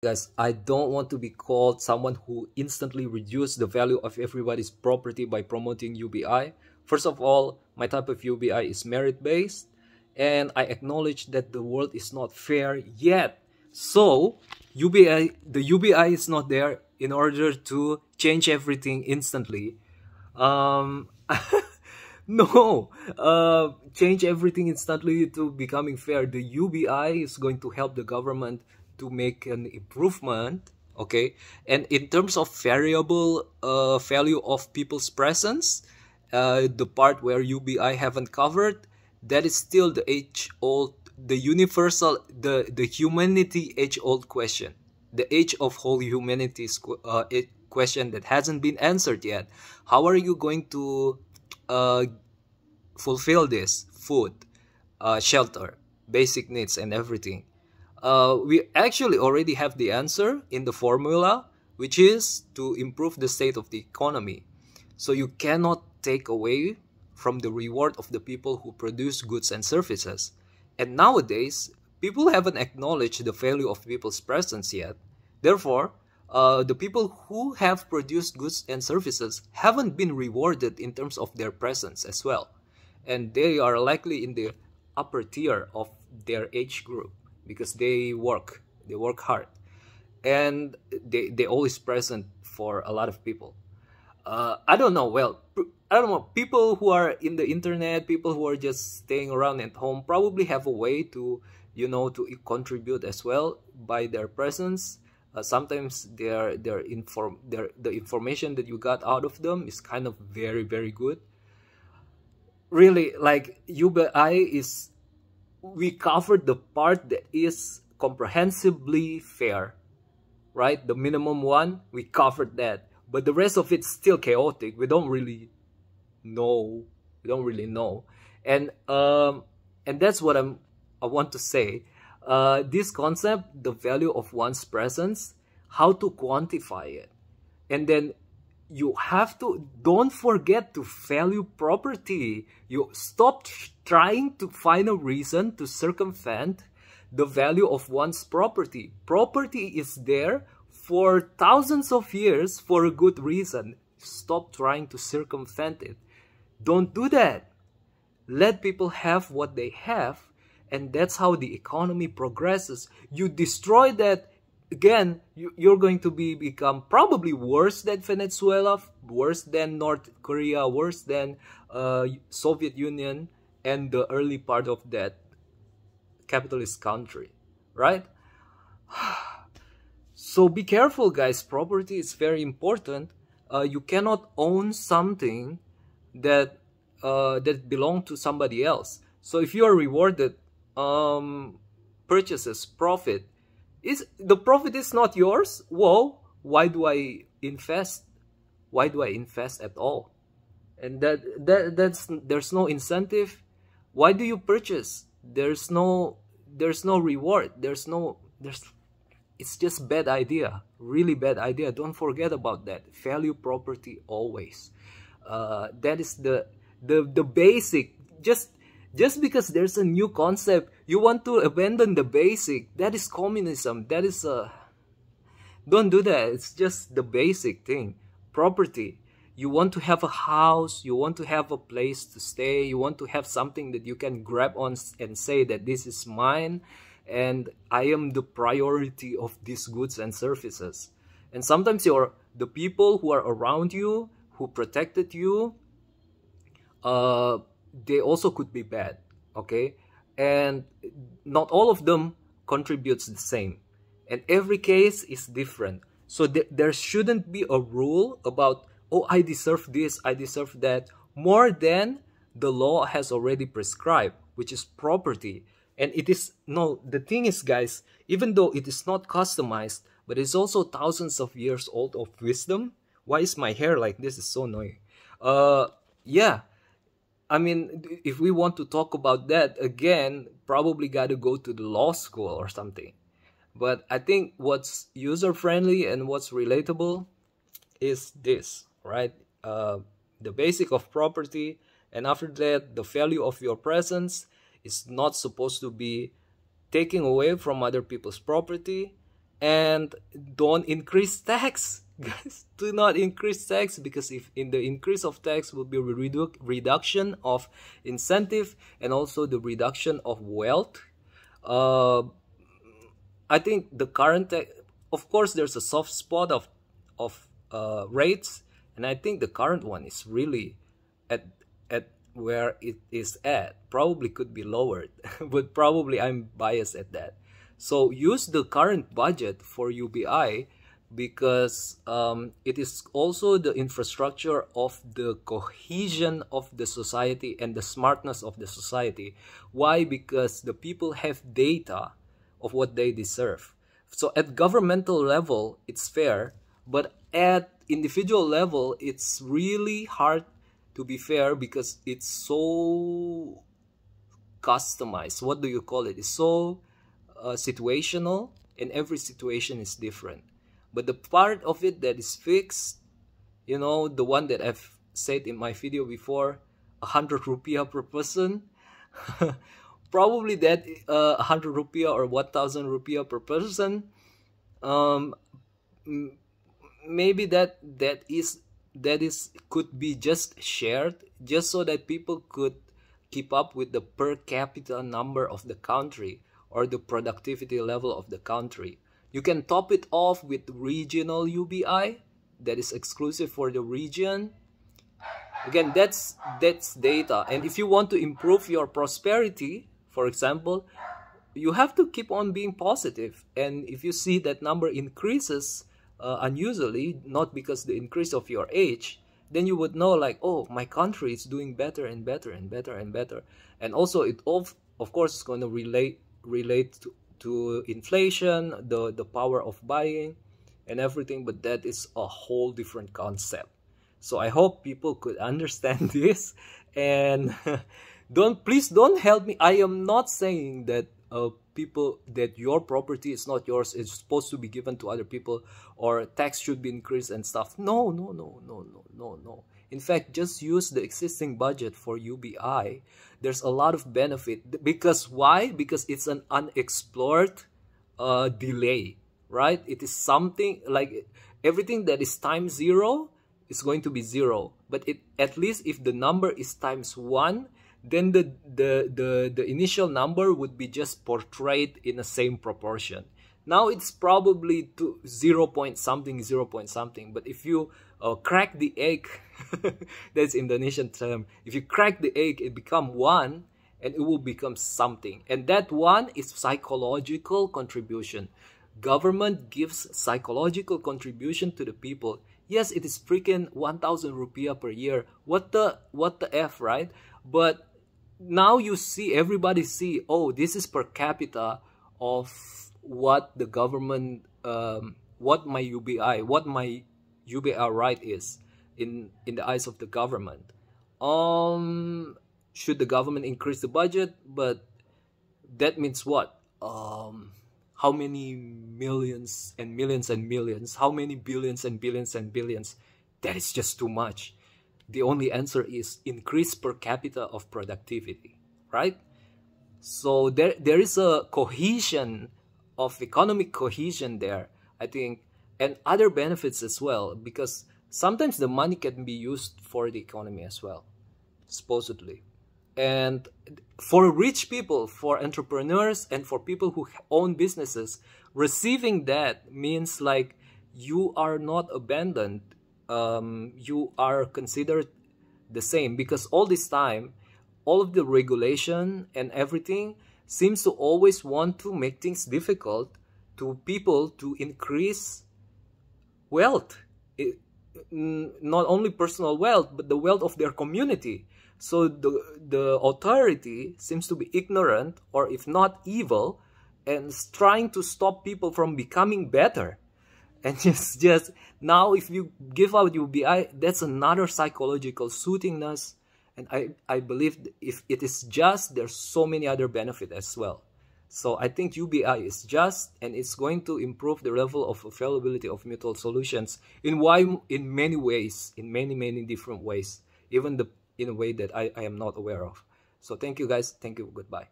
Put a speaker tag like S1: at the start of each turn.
S1: Guys, I don't want to be called someone who instantly reduced the value of everybody's property by promoting UBI. First of all, my type of UBI is merit-based, and I acknowledge that the world is not fair yet. So, the UBI is not there in order to change everything instantly. Um, no, change everything instantly to becoming fair. The UBI is going to help the government to make an improvement. Okay, and in terms of variable value of people's presence, the part where UBI haven't covered, that is still the age-old, the universal, the humanity age-old question, the age of whole humanity's question that hasn't been answered yet. How are you going to uh, fulfill this? Food, shelter, basic needs, and everything. We actually already have the answer in the formula, which is to improve the state of the economy. So you cannot take away from the reward of the people who produce goods and services. And nowadays, people haven't acknowledged the value of people's presence yet. Therefore, the people who have produced goods and services haven't been rewarded in terms of their presence as well. And they are likely in the upper tier of their age group because they work hard, and they always present for a lot of people. I don't know. Well, I don't know. People who are in the internet, people who are just staying around at home, probably have a way to, to contribute as well by their presence. Sometimes the information that you got out of them is kind of very, very good. Really, like UBI is, we covered the part that is comprehensively fair, right? The minimum one, we covered that. But the rest of it's still chaotic. We don't really know. We don't really know. And that's what I want to say. This concept, the value of one's presence, how to quantify it. And then you have to, don't forget to value property. You stop trying to find a reason to circumvent the value of one's property. Property is there for thousands of years for a good reason. Stop trying to circumvent it. Don't do that. Let people have what they have, and that's how the economy progresses. You destroy that, again, you're going to become probably worse than Venezuela, worse than North Korea, worse than Soviet Union, and the early part of that capitalist country, right? So be careful, guys. Property is very important. You cannot own something that that belong to somebody else. So if you are rewarded purchases, profit, is the profit is not yours? Whoa, why do I invest? Why do I invest at all? And that's there's no incentive. Why do you purchase? There's no reward. There's it's just bad idea, really bad idea. Don't forget about that. Value property always. That is the basic. Just because there's a new concept, you want to abandon the basic. That is communism. That is don't do that. It's just the basic thing. Property. You want to have a house, you want to have a place to stay, you want to have something that you can grab on and say that this is mine and I am the priority of these goods and services. And sometimes the people who are around you, who protected you, they also could be bad, okay? And not all of them contributes the same. And every case is different. So there shouldn't be a rule about, oh, I deserve this, I deserve that, more than the law has already prescribed, which is property. And it is, no, the thing is, guys, even though it is not customized, but it's also thousands of years old of wisdom. Why is my hair like this? It's so annoying. Yeah. I mean, if we want to talk about that, again, probably got to go to the law school or something. But I think what's user-friendly and what's relatable is this, right? The basic of property, and after that, the value of your presence is not supposed to be taking away from other people's property. And don't increase tax. Guys, do not increase tax, because if in the increase of tax will be reduction of incentive and also the reduction of wealth. I think the current of course there's a soft spot of rates, and I think the current one is really at where it is at. Probably could be lowered, but probably I'm biased at that. So use the current budget for UBI, because it is also the infrastructure of the cohesion of the society and the smartness of the society. Why? Because the people have data of what they deserve. So at governmental level, it's fair, but at individual level, it's really hard to be fair, because it's so customized. What do you call it? It's so situational, and every situation is different. But the part of it that is fixed, you know, the one that I've said in my video before, 100 rupiah per person, probably that 100 rupiah or 1,000 rupiah per person, maybe that could be just shared, just so that people could keep up with the per capita number of the country or the productivity level of the country. You can top it off with regional UBI that is exclusive for the region. Again, that's data. And if you want to improve your prosperity, for example, you have to keep on being positive. And if you see that number increases unusually, not because the increase of your age, then you would know like, oh, my country is doing better and better and better and better. And also it of course is going to relate to inflation, the power of buying and everything, but that is a whole different concept. So I hope people could understand this, and please don't help me. I am not saying that people, that your property is not yours, it's supposed to be given to other people, or tax should be increased and stuff. No. In fact, just use the existing budget for UBI. There's a lot of benefit. Because why? Because it's an unexplored delay, right? It is something like everything that is times 0 is going to be 0. But at least if the number is times 1, then the initial number would be just portrayed in the same proportion. Now it's probably to 0 point something, 0 point something. But if you crack the egg, that's Indonesian term. If you crack the egg, it becomes 1, and it will become something. And that 1 is psychological contribution. Government gives psychological contribution to the people. Yes, it is freaking 1,000 rupiah per year. What the F, right? But now you see, everybody see, oh, this is per capita of what the government, what my UBI right is in the eyes of the government. Should the government increase the budget? But that means what? How many millions and millions and millions? How many billions and billions and billions? That is just too much. The only answer is increase per capita of productivity, right? So there is a cohesion of economic cohesion there, I think, and other benefits as well, because sometimes the money can be used for the economy as well, supposedly. And for rich people, for entrepreneurs, and for people who own businesses, receiving that means like you are not abandoned. You are considered the same, because all this time, all of the regulation and everything seems to always want to make things difficult to people to increase wealth. Not only personal wealth, but the wealth of their community. So the authority seems to be ignorant, or if not evil, and is trying to stop people from becoming better. And just now, if you give out UBI, that's another psychological soothingness. And I believe if it is just, there's so many other benefits as well. So I think UBI is just, and it's going to improve the level of availability of mutual solutions in many ways, in many different ways, even in a way that I am not aware of. So thank you guys. Thank you. Goodbye.